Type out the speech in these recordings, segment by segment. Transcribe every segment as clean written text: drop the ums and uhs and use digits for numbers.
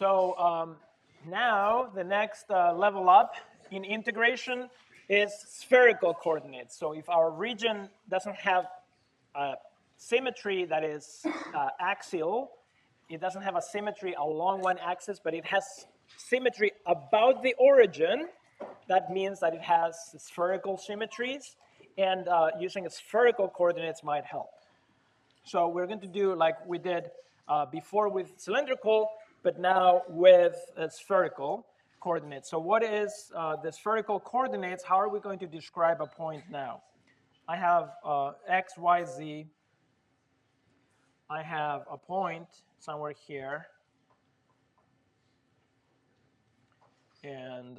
So now the next level up in integration is spherical coordinates. So if our region doesn't have symmetry that is axial, it doesn't have a symmetry along one axis, but it has symmetry about the origin. That means that it has spherical symmetries, and using spherical coordinates might help. So we're going to do like we did before with cylindrical, but now with spherical coordinates. So what is the spherical coordinates? How are we going to describe a point now? I have x, y, z. I have a point somewhere here. And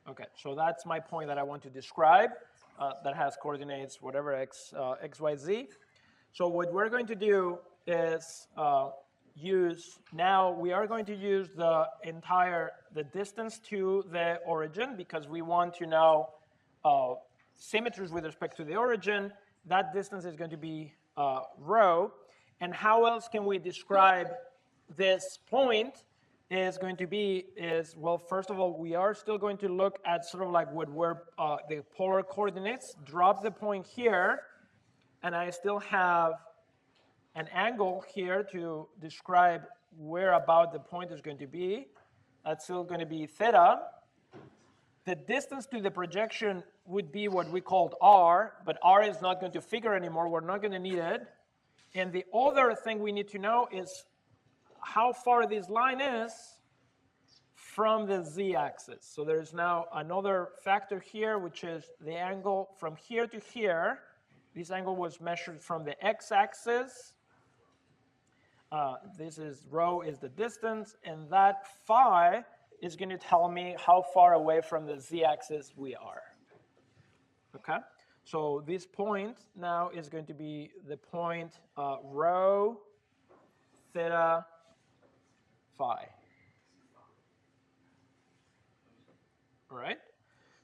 okay, so that's my point that I want to describe that has coordinates, whatever, x, y, z. So what we're going to do is we are going to use the distance to the origin because we want to know symmetries with respect to the origin. That distance is going to be rho. And how else can we describe this point? Well, first of all, we are still going to look at sort of like what were the polar coordinates. Drop the point here, and I still have an angle here to describe where about the point is going to be. That's still going to be theta. The distance to the projection would be what we called r, but r is not going to figure anymore. We're not going to need it. And the other thing we need to know is how far this line is from the z-axis. So there's now another factor here, which is the angle from here to here. This angle was measured from the x-axis. This is rho is the distance, and that phi is going to tell me how far away from the z-axis we are. Okay? So this point now is going to be the point rho theta phi. All right?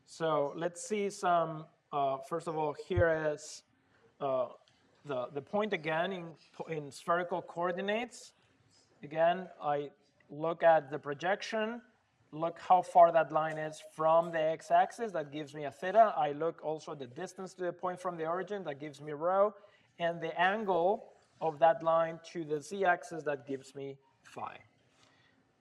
So let's see some, first of all, here is the point again in spherical coordinates. Again, I look at the projection, look how far that line is from the x-axis, that gives me a theta. I look also at the distance to the point from the origin, that gives me rho, and the angle of that line to the z-axis, that gives me phi.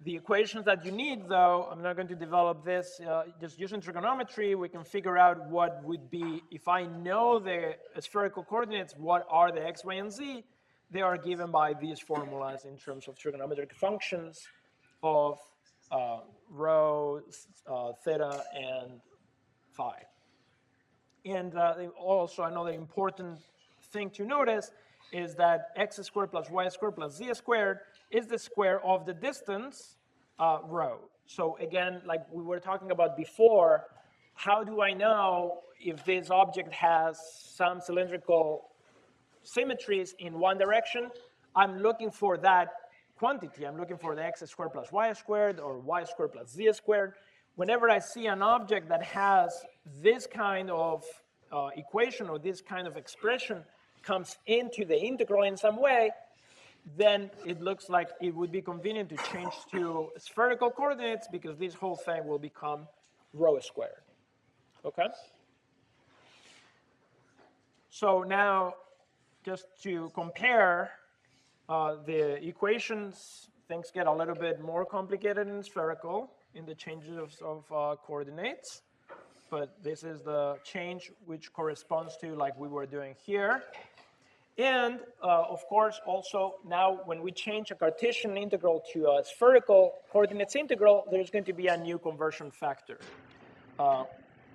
The equations that you need, though, I'm not going to develop this. Just using trigonometry, we can figure out what would be, if I know the spherical coordinates, what are the x, y, and z? They are given by these formulas in terms of trigonometric functions of rho, theta, and phi. And also another important thing to notice is that x squared plus y squared plus z squared is the square of the distance, rho. So again, like we were talking about before, how do I know if this object has some cylindrical symmetries in one direction? I'm looking for that quantity. I'm looking for the x squared plus y squared or y squared plus z squared. Whenever I see an object that has this kind of equation or this kind of expression comes into the integral in some way, then it looks like it would be convenient to change to spherical coordinates because this whole thing will become rho squared. Okay? So now, just to compare the equations, things get a little bit more complicated in spherical in the changes of coordinates. But this is the change which corresponds to like we were doing here. And of course, also now when we change a Cartesian integral to a spherical coordinates integral, there's going to be a new conversion factor.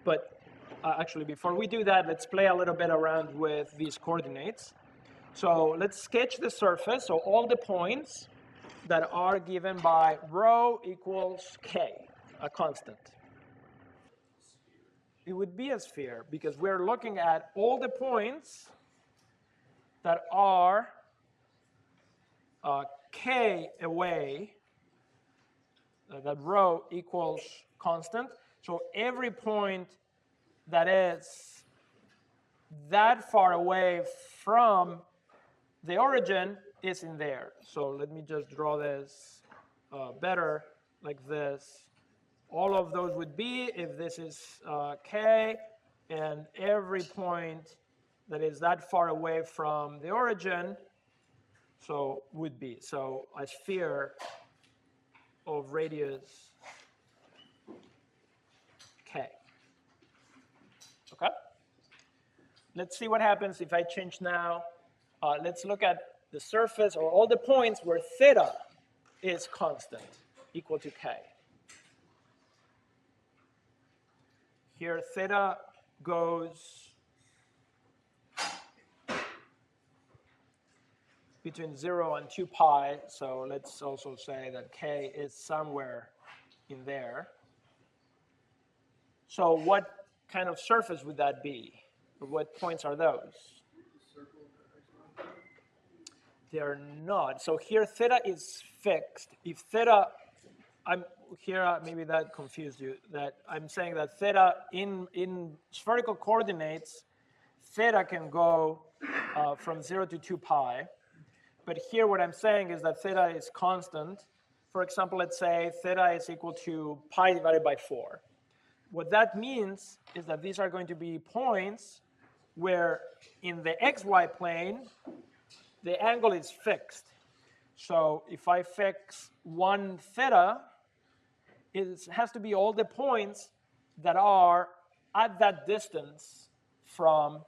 But actually, before we do that, let's play a little bit around with these coordinates. So let's sketch the surface. So all the points that are given by rho equals k, a constant. It would be a sphere because we're looking at all the points that are k away, that rho equals constant. So every point that is that far away from the origin is in there. So let me just draw this better like this. All of those would be if this is K, and every point that is that far away from the origin, so would be. So a sphere of radius K. Okay? Let's see what happens if I change now. Let's look at the surface or all the points where theta is constant, equal to K. Here, theta goes between 0 and 2 pi, so let's also say that K is somewhere in there. So what kind of surface would that be? What points are those? They're not. So here theta is fixed. If theta, maybe that confused you, that I'm saying that theta in spherical coordinates, theta can go from 0 to 2 pi. But here what I'm saying is that theta is constant. For example, let's say theta is equal to pi divided by 4. What that means is that these are going to be points where in the xy plane, the angle is fixed. So if I fix 1 theta, it has to be all the points that are at that distance from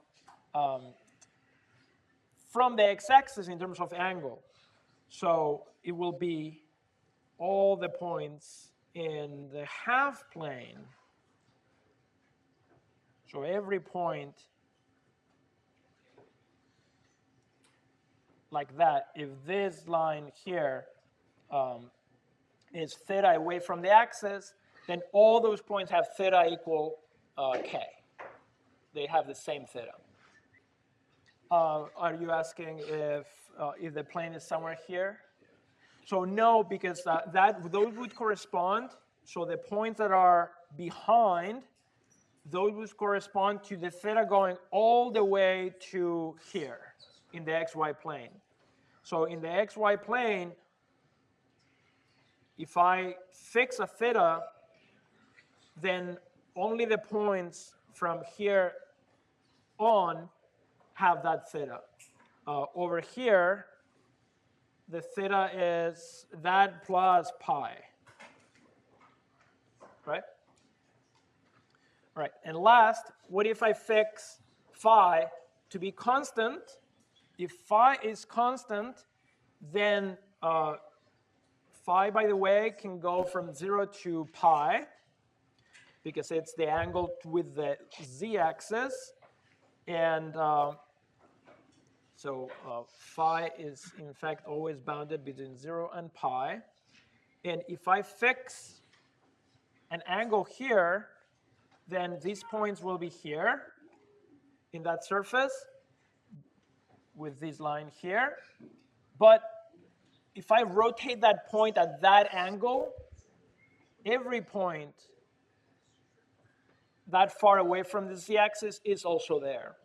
the x-axis in terms of angle. So it will be all the points in the half plane. So every point like that, if this line here is theta away from the axis, then all those points have theta equal K. They have the same theta. Are you asking if the plane is somewhere here? So no, because those would correspond. So the points that are behind, those would correspond to the theta going all the way to here in the xy plane. So in the xy plane, if I fix a theta, then only the points from here on have that theta. Over here, the theta is that plus pi, right? All right, and last, what if I fix phi to be constant? If phi is constant, then phi, by the way, can go from 0 to pi, because it's the angle with the z-axis. And so phi is, in fact, always bounded between 0 and pi. And if I fix an angle here, then these points will be here in that surface with this line here. But if I rotate that point at that angle, every point that far away from the z-axis is also there.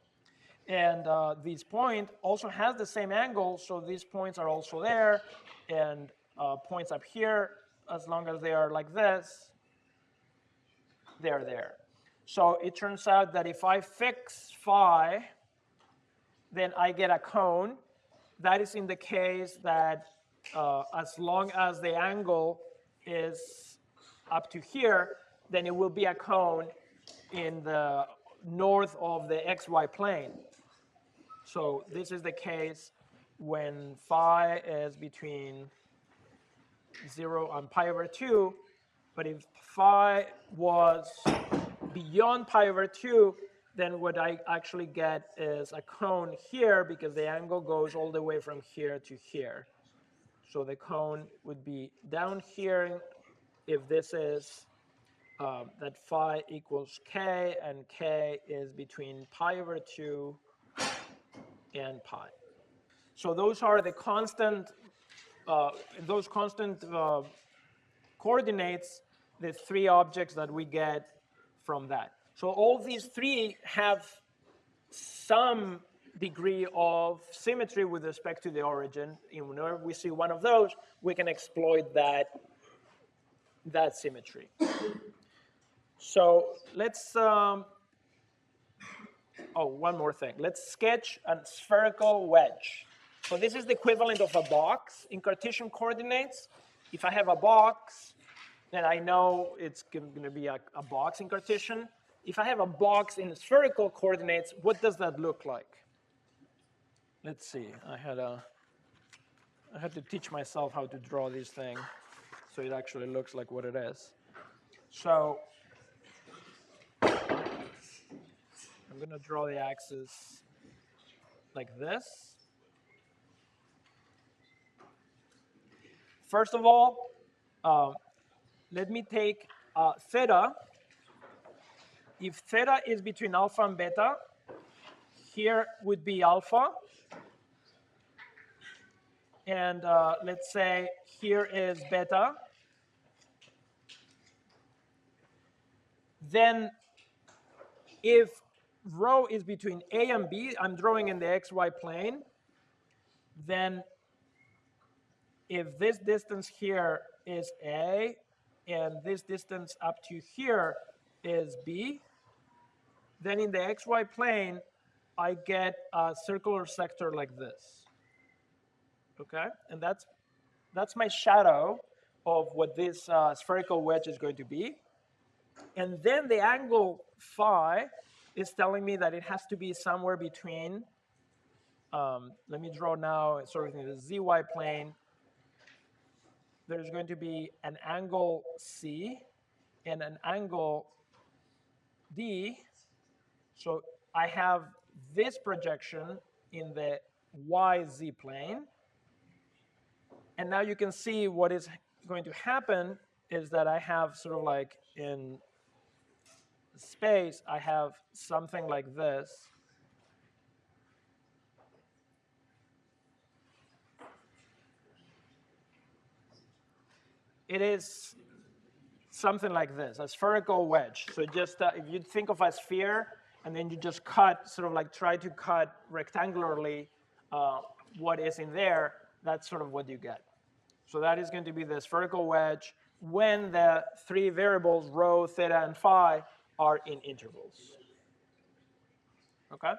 And this point also has the same angle, so these points are also there. And points up here, as long as they are like this, they're there. So it turns out that if I fix phi, then I get a cone. That is in the case that as long as the angle is up to here, then it will be a cone in the north of the xy plane. So this is the case when phi is between 0 and pi over 2. But if phi was beyond pi over 2, then what I actually get is a cone here, because the angle goes all the way from here to here. So the cone would be down here if this is that phi equals k, and k is between pi over 2 and pi. So those are the constant, coordinates, the 3 objects that we get from that. So all these 3 have some degree of symmetry with respect to the origin. And whenever we see one of those, we can exploit that symmetry. So let's, oh, one more thing. Let's sketch a spherical wedge. So this is the equivalent of a box in Cartesian coordinates. If I have a box, then I know it's going to be a box in Cartesian. If I have a box in spherical coordinates, what does that look like? Let's see. I had to teach myself how to draw this thing so it actually looks like what it is. So I'm going to draw the axis like this. First of all, let me take theta. If theta is between alpha and beta, here would be alpha. And let's say here is beta. Then if rho is between A and B, I'm drawing in the xy plane, then if this distance here is A and this distance up to here is B, then in the xy plane, I get a circular sector like this. Okay, and that's my shadow of what this spherical wedge is going to be. And then the angle phi is telling me that it has to be somewhere between, let me draw now sort of in the zy plane. There's going to be an angle C and an angle D. So I have this projection in the YZ plane. And now you can see what is going to happen is that I have sort of like in space, I have something like this. It is something like this, a spherical wedge. So just if you think of a sphere and then you just cut, sort of like try to cut rectangularly what is in there, that's sort of what you get. So that is going to be the spherical wedge when the three variables, rho, theta, and phi, are in intervals. Okay?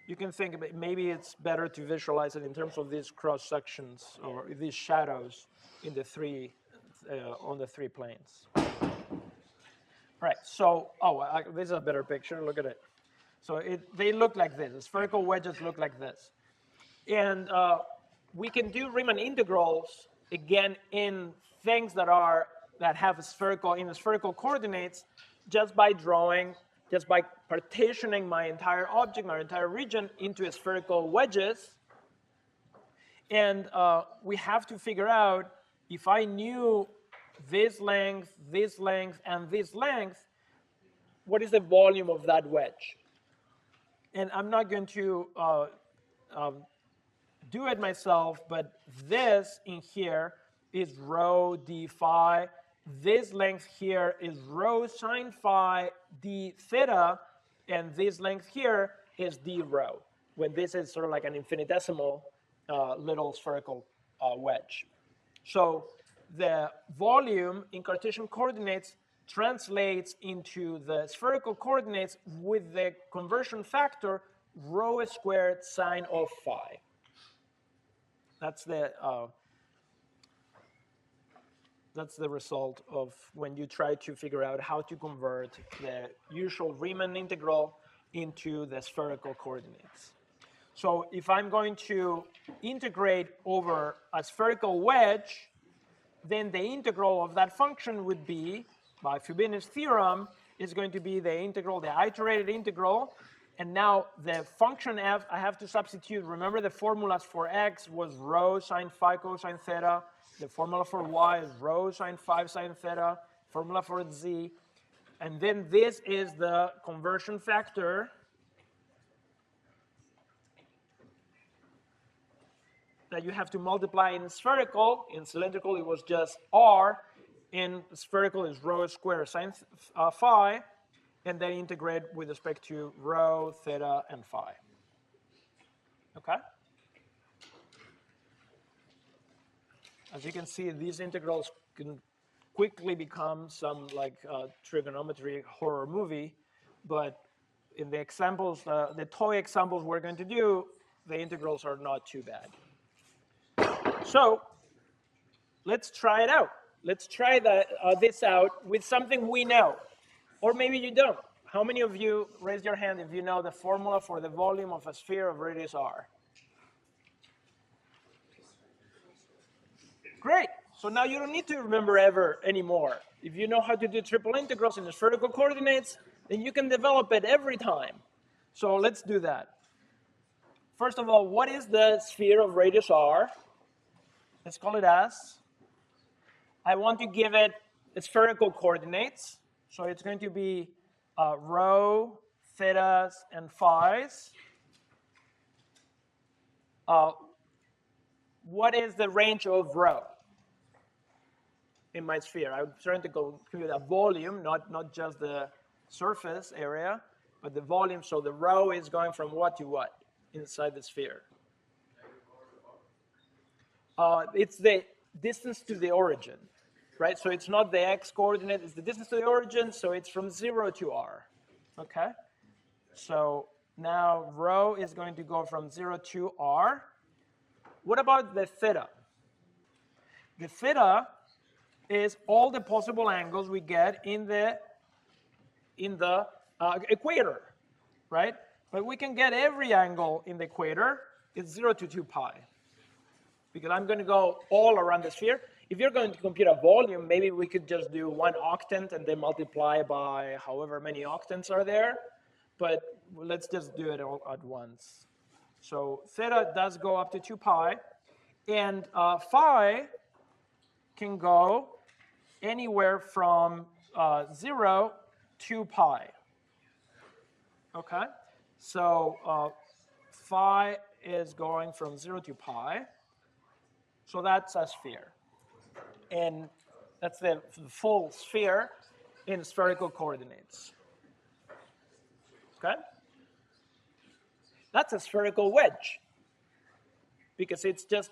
You can think about maybe it's better to visualize it in terms of these cross sections or these shadows in the three on the three planes. All right. So this is a better picture. Look at it. So they look like this. The spherical wedges look like this, and we can do Riemann integrals again in things that have a spherical coordinates, just by partitioning my entire object, my entire region into spherical wedges. And we have to figure out, if I knew this length, and this length, what is the volume of that wedge? And I'm not going to do it myself, but this in here is rho d phi. This length here is rho sine phi d theta, and this length here is d rho, when this is sort of like an infinitesimal little spherical wedge. So the volume in Cartesian coordinates translates into the spherical coordinates with the conversion factor rho squared sine of phi. That's the result of when you try to figure out how to convert the usual Riemann integral into the spherical coordinates. So if I'm going to integrate over a spherical wedge, then the integral of that function would be, by Fubini's theorem, is going to be the integral, the iterated integral. And now the function f, I have to substitute. Remember, the formulas for x was rho sine phi cosine theta. The formula for y is rho sine phi sine theta. Formula for z. And then this is the conversion factor that you have to multiply in spherical. In cylindrical, it was just r. In spherical is rho squared sine phi. and then integrate with respect to rho, theta, and phi. Okay? As you can see, these integrals can quickly become some like trigonometry horror movie, but in the examples, the toy examples we're going to do, the integrals are not too bad. So let's try it out. Let's try this out with something we know, or maybe you don't. How many of you, raise your hand if you know the formula for the volume of a sphere of radius r? Great. So now you don't need to remember ever anymore. If you know how to do triple integrals in the spherical coordinates, then you can develop it every time. So let's do that. First of all, what is the sphere of radius r? Let's call it S. I want to give it spherical coordinates. So it's going to be rho, thetas, and phis. What is the range of rho in my sphere? I'm trying to compute a volume, not just the surface area, but the volume. So the rho is going from what to what inside the sphere? It's the distance to the origin, right? So it's not the x coordinate, it's the distance to the origin, so it's from 0 to r, okay? So now rho is going to go from 0 to r. What about the theta? The theta is all the possible angles we get in the equator, right? But we can get every angle in the equator. It's 0 to 2 pi. Because I'm going to go all around the sphere. If you're going to compute a volume, maybe we could just do 1 octant and then multiply by however many octants are there. But let's just do it all at once. So theta does go up to 2 pi. And phi can go anywhere from 0 to pi. Okay? So phi is going from 0 to pi. So that's a sphere. And that's the full sphere in spherical coordinates. Okay? That's a spherical wedge because it's just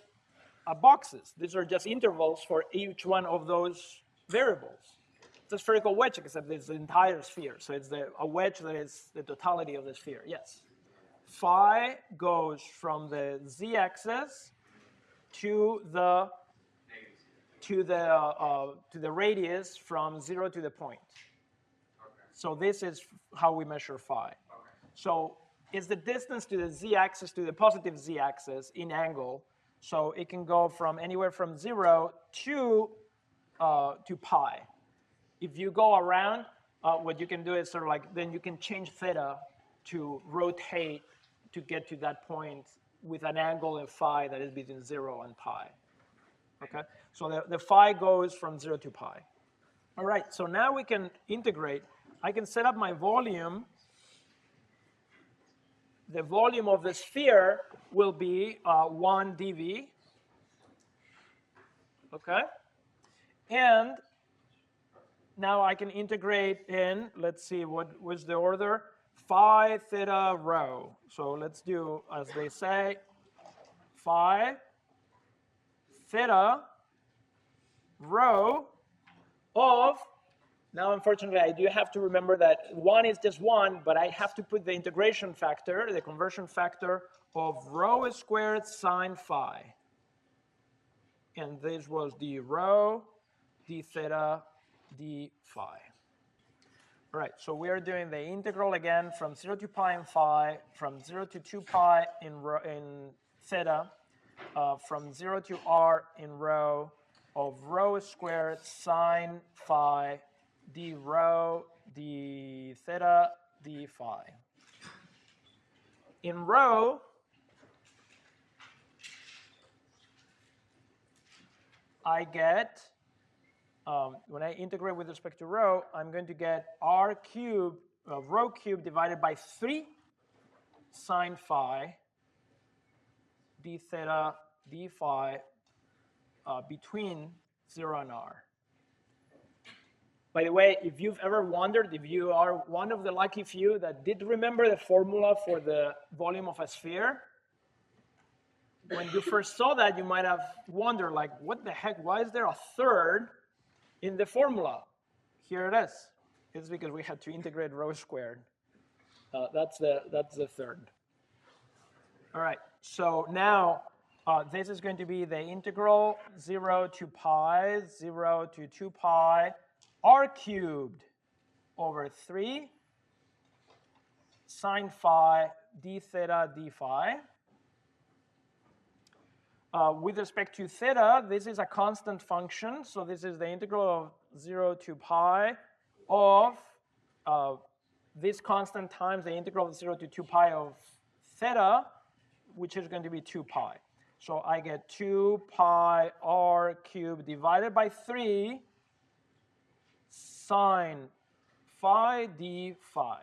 boxes. These are just intervals for each one of those variables. It's a spherical wedge except it's the entire sphere. So it's a wedge that is the totality of the sphere. Yes. Phi goes from the z-axis to the radius from 0 to the point. Okay. So this is how we measure phi. Okay. So it's the distance to the z-axis to the positive z-axis in angle. So it can go from anywhere from 0 to pi. If you go around, what you can do is sort of like, then you can change theta to rotate to get to that point with an angle in phi that is between 0 and pi. Okay, so the phi goes from 0 to pi. All right, so now we can integrate. I can set up my volume. The volume of the sphere will be 1 dV. Okay, and now I can integrate in, let's see, what was the order? Phi, theta, rho. So let's do, as they say, phi, theta, rho of, now unfortunately I do have to remember that 1 is just 1, but I have to put the integration factor, the conversion factor of rho squared sine phi. And this was d rho, d theta, d phi. All right, so we are doing the integral again from 0 to pi in phi, from 0 to 2 pi in theta, from 0 to r in rho, of rho squared sine phi d rho d theta d phi. In rho, I get, when I integrate with respect to rho, I'm going to get r cubed, rho cubed divided by 3 sine phi d theta d phi between 0 and r. By the way, if you've ever wondered, if you are one of the lucky few that did remember the formula for the volume of a sphere, when you first saw that, you might have wondered, like, what the heck, why is there a third in the formula? Here it is. It's because we had to integrate rho squared. That's the third. All right, so now this is going to be the integral 0 to pi, 0 to 2 pi, r cubed over 3 sine phi d theta d phi. With respect to theta, this is a constant function, so this is the integral of 0 to pi of this constant times the integral of 0 to 2 pi of theta, which is going to be 2 pi. So I get 2 pi r cubed divided by 3 sine phi d phi.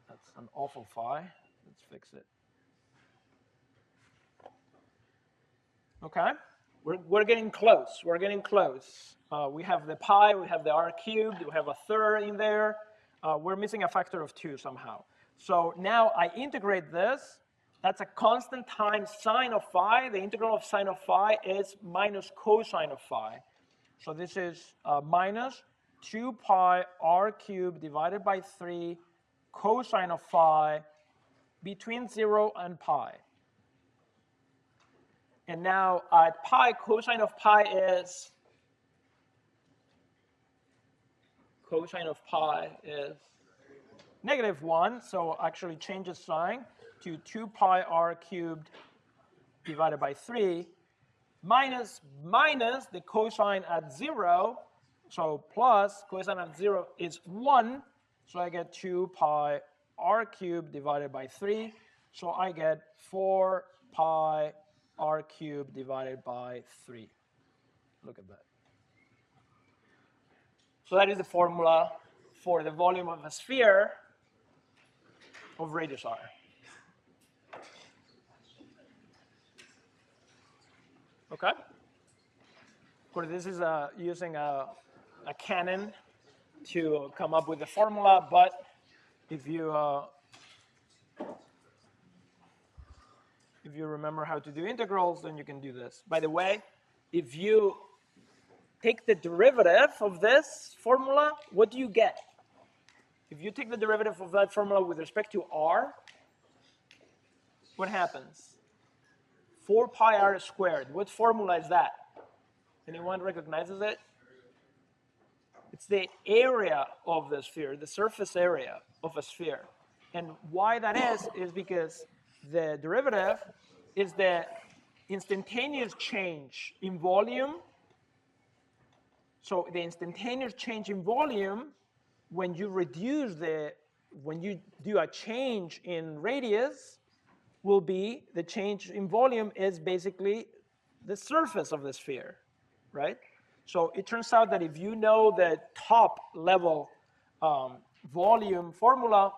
That's an awful phi. Let's fix it. Okay, we're getting close. We're getting close. We have the pi, we have the r cubed, we have a third in there. We're missing a factor of 2 somehow. So now I integrate this. That's a constant times sine of phi. The integral of sine of phi is minus cosine of phi. So this is minus 2 pi r cubed divided by 3 cosine of phi between 0 and pi. And now at pi, cosine of pi is -1, so actually changes sign to 2 pi r cubed divided by 3 minus the cosine at 0, so plus cosine at 0 is 1, so I get 2 pi r cubed divided by 3, so I get 4 pi r cubed divided by 3. Look at that. So that is the formula for the volume of a sphere of radius r. Okay? Of course, this is using a canon to come up with the formula, but if you remember how to do integrals, then you can do this. By the way, if you take the derivative of this formula, what do you get? If you take the derivative of that formula with respect to r, what happens? 4 pi r squared. What formula is that? Anyone recognizes it? It's the area of the sphere, the surface area of a sphere. And why that is because the derivative is the instantaneous change in volume. So the instantaneous change in volume, when you do a change in radius, will be the change in volume is basically the surface of the sphere, right? So it turns out that if you know the top level volume formula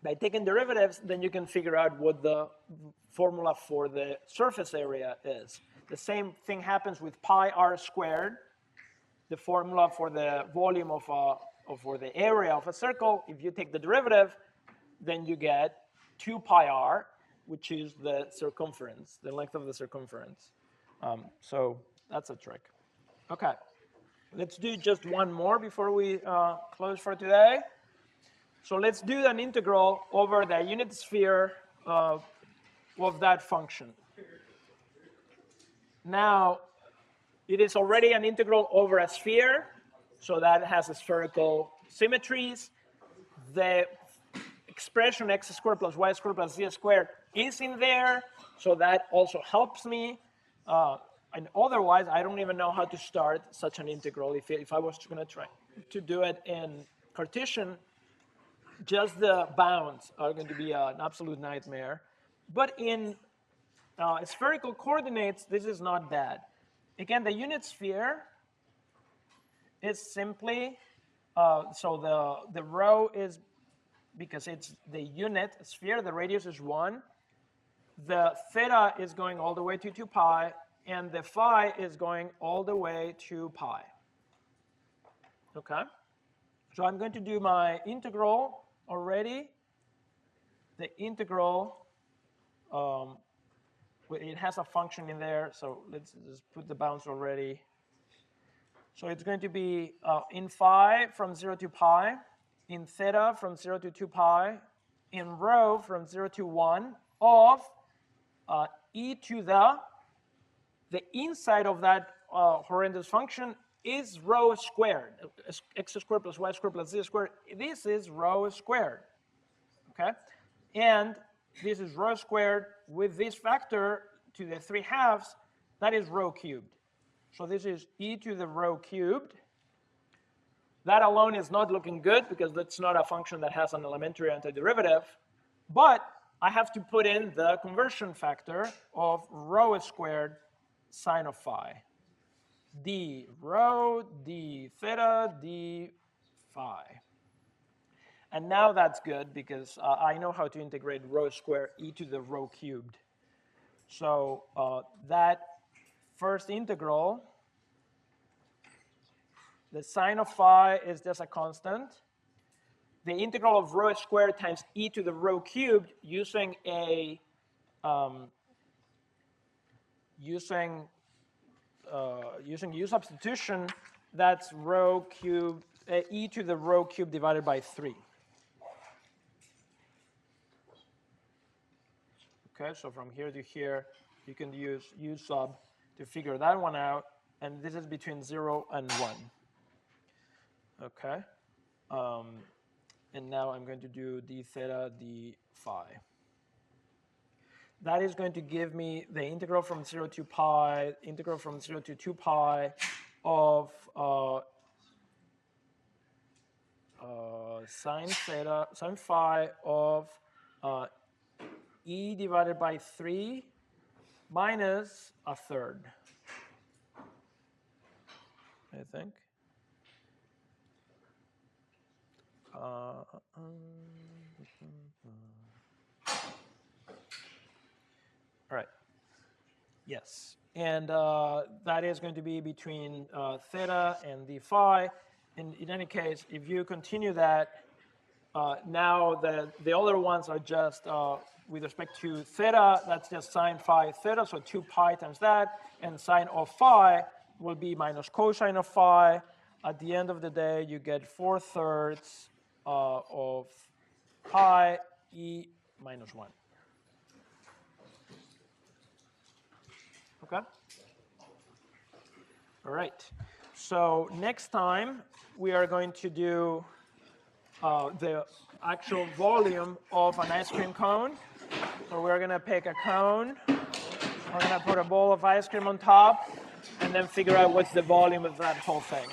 by taking derivatives, then you can figure out what the formula for the surface area is. The same thing happens with pi r squared. The formula for the volume for the area of a circle, if you take the derivative, then you get 2 pi r, which is the circumference, the length of the circumference. So that's a trick. Okay, let's do just one more before we close for today. So let's do an integral over the unit sphere of that function. Now, it is already an integral over a sphere, so that has a spherical symmetries. The expression x squared plus y squared plus z squared is in there, so that also helps me. And otherwise, I don't even know how to start such an integral. If I was going to try to do it in Cartesian, just the bounds are going to be an absolute nightmare. But in spherical coordinates, this is not bad. Again, the unit sphere is simply, so the rho is, because it's the unit sphere, the radius is 1. The theta is going all the way to 2 pi, and the phi is going all the way to pi. Okay. So I'm going to do my integral already. The integral, it has a function in there, so let's just put the bounds already. So it's going to be in phi from 0 to pi, in theta from 0 to 2 pi, in rho from 0 to 1 of e to the inside of that horrendous function is rho squared, x squared plus y squared plus z squared. This is rho squared, okay? And this is rho squared with this factor to the 3/2, that is rho cubed. So this is e to the rho cubed. That alone is not looking good because that's not a function that has an elementary antiderivative. But I have to put in the conversion factor of rho squared sine of phi. D rho, d theta, d phi. And now that's good because I know how to integrate rho squared e to the rho cubed. So that first integral, the sine of phi is just a constant. The integral of rho squared times e to the rho cubed using a using u substitution, that's rho cubed e to the rho cubed divided by 3. Okay, so from here to here, you can use u sub to figure that one out, and this is between 0 and 1. Okay, and now I'm going to do d theta, d phi. That is going to give me the integral from 0 to pi, integral from 0 to 2 pi of sine phi of e divided by 3 minus a third, I think. All right. Yes. And that is going to be between theta and d phi. And in any case, if you continue that, now the other ones are just with respect to theta, that's just sine phi theta, so 2 pi times that, and sine of phi will be minus cosine of phi. At the end of the day, you get 4/3 of pi e minus 1. Okay? All right. So next time, we are going to do the actual volume of an ice cream cone. So we're going to pick a cone. We're going to put a bowl of ice cream on top, and then figure out what's the volume of that whole thing.